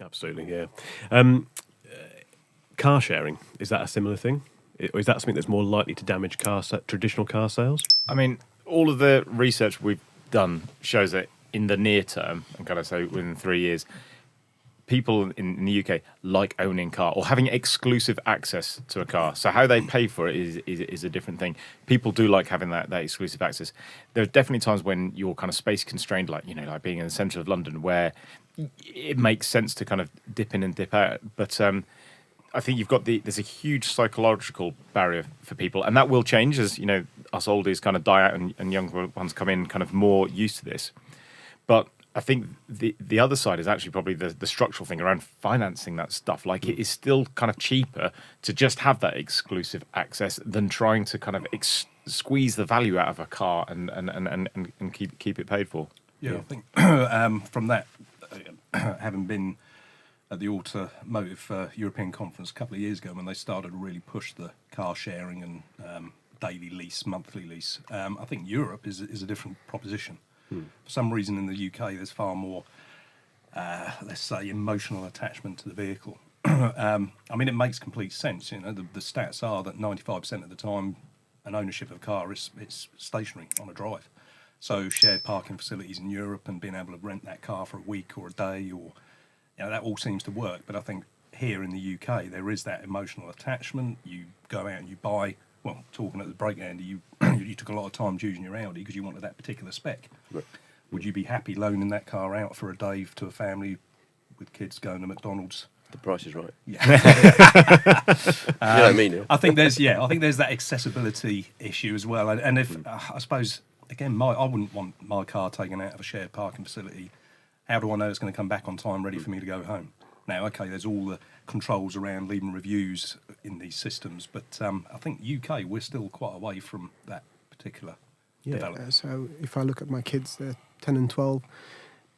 Absolutely, yeah. Um, car sharing, is that a similar thing? Or is that something that's more likely to damage traditional car sales? I mean, all of the research we've done shows that in the near term, and kind of say within 3 years, people in the UK like owning a car or having exclusive access to a car. So how they pay for it is a different thing. People do like having that exclusive access. There are definitely times when you're kind of space constrained, like like being in the centre of London, where it makes sense to kind of dip in and dip out. But I think there's a huge psychological barrier for people, and that will change as us oldies kind of die out and younger ones come in, kind of more used to this. But I think the other side is actually probably the structural thing around financing that stuff. Like, it is still kind of cheaper to just have that exclusive access than trying to kind of squeeze the value out of a car and keep it paid for. Yeah, I think from that, having been at the Automotive European Conference a couple of years ago, when they started to really push the car sharing and daily lease, monthly lease, I think Europe is a different proposition. For some reason in the UK, there's far more, let's say, emotional attachment to the vehicle. I mean, it makes complete sense. The stats are that 95% of the time, an ownership of a car it's stationary on a drive. So shared parking facilities in Europe and being able to rent that car for a week or a day, or that all seems to work. But I think here in the UK, there is that emotional attachment. You go out and you buy. Well, talking at the break, Andy, you took a lot of time choosing your Audi because you wanted that particular spec. Right. Would you be happy loaning that car out for a day to a family with kids going to McDonald's? The price is right. Yeah. You know what I mean? Yeah. I think there's that accessibility issue as well. And if I suppose again, I wouldn't want my car taken out of a shared parking facility. How do I know it's going to come back on time, ready for me to go home? Now, okay, there's all the controls around leaving reviews in these systems, but I think UK, we're still quite away from that particular development. So if I look at my kids, they're 10 and 12,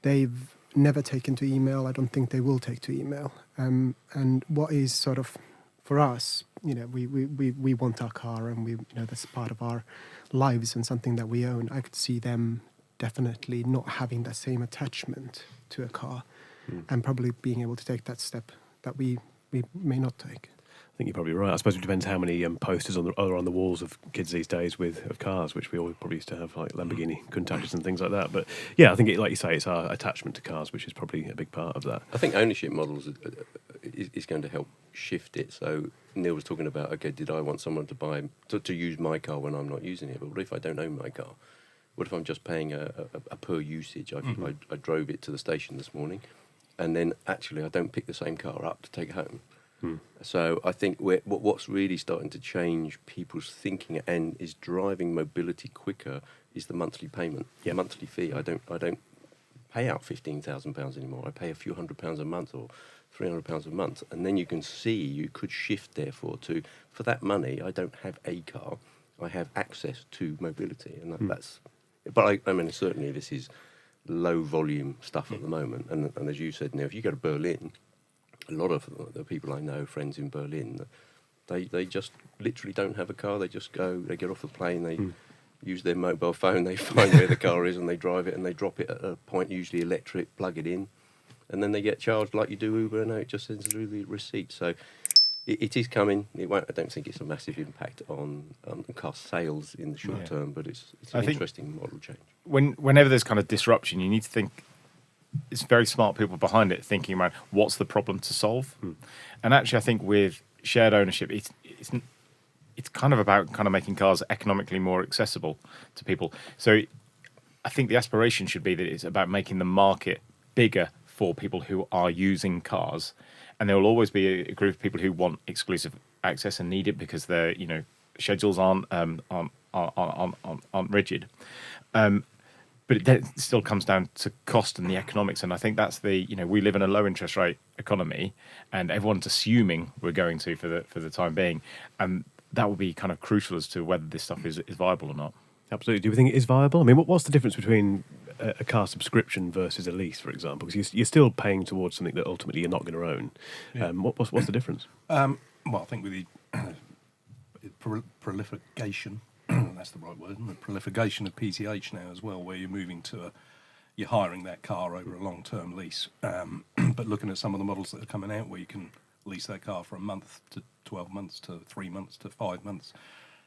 they've never taken to email. I don't think they will take to email. And what is sort of, for us, we want our car, and that's part of our lives and something that we own. I could see them definitely not having that same attachment to a car and probably being able to take that step that we may not take. I think you're probably right. I suppose it depends how many posters are on the walls of kids these days of cars, which we all probably used to have, like Lamborghini Countachs and things like that. But yeah, I think like you say, it's our attachment to cars, which is probably a big part of that. I think ownership models is going to help shift it. So Neil was talking about, okay, did I want someone to use my car when I'm not using it? But what if I don't own my car? What if I'm just paying a per usage? I drove it to the station this morning, and then actually I don't pick the same car up to take it home. So I think what's really starting to change people's thinking and is driving mobility quicker is the monthly payment, the monthly fee. I don't pay out £15,000 anymore. I pay a few £100 a month or £300 a month, and then you can see you could shift therefore to, for that money, I don't have a car, I have access to mobility, and that's. But I mean, certainly this is low volume stuff at the moment, and as you said, Neil, if you go to Berlin. A lot of the people I know, friends in Berlin, they just literally don't have a car. They just go, they get off the plane, they use their mobile phone, they find where the car is and they drive it and they drop it at a point, usually electric, plug it in, and then they get charged like you do Uber, and it just sends through the receipt. So it is coming. It won't. I don't think it's a massive impact on car sales in the short term, but it's an interesting model change. Whenever there's kind of disruption, you need to think. It's very smart people behind it thinking about what's the problem to solve. And actually, I think with shared ownership, it's kind of about kind of making cars economically more accessible to people. So I think the aspiration should be that it's about making the market bigger for people who are using cars. And there will always be a group of people who want exclusive access and need it because their schedules aren't rigid. But it still comes down to cost and the economics, and I think that's we live in a low interest rate economy, and everyone's assuming we're going to for the time being, and that will be kind of crucial as to whether this stuff is viable or not. Absolutely. Do you think it is viable? I mean, what's the difference between a car subscription versus a lease, for example? Because you're still paying towards something that ultimately you're not going to own. Yeah. What's the difference? Well, I think with the proliferation. That's the right word. The proliferation of PCH now as well, where you're moving to you're hiring that car over a long-term lease. but looking at some of the models that are coming out where you can lease their car for a month to 12 months to 3 months to 5 months,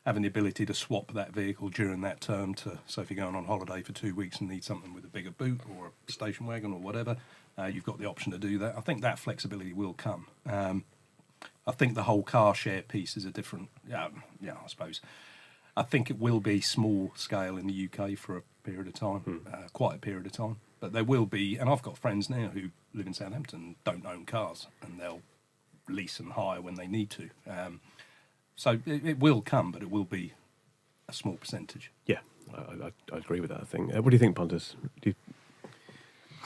having the ability to swap that vehicle during that term to, so if you're going on holiday for 2 weeks and need something with a bigger boot or a station wagon or whatever, you've got the option to do that. I think that flexibility will come. I think the whole car share piece is a different, I suppose. I think it will be small scale in the UK for a period of time, quite a period of time. But there will be, and I've got friends now who live in Southampton, don't own cars, and they'll lease and hire when they need to. So it will come, but it will be a small percentage. Yeah, I agree with that, I think. What do you think, Pontus?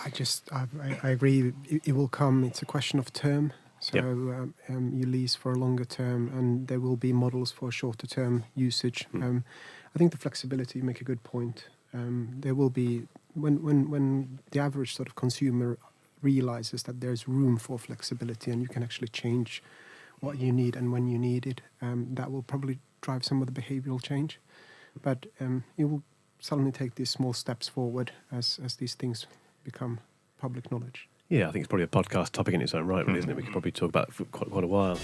I agree. It will come. It's a question of term. So you lease for a longer term, and there will be models for shorter term usage. I think the flexibility, you make a good point. There will be, when the average sort of consumer realizes that there's room for flexibility and you can actually change what you need and when you need it, that will probably drive some of the behavioral change. But it will suddenly take these small steps forward as these things become public knowledge. Yeah, I think it's probably a podcast topic in its own right, really, isn't it? We could probably talk about it for quite a while.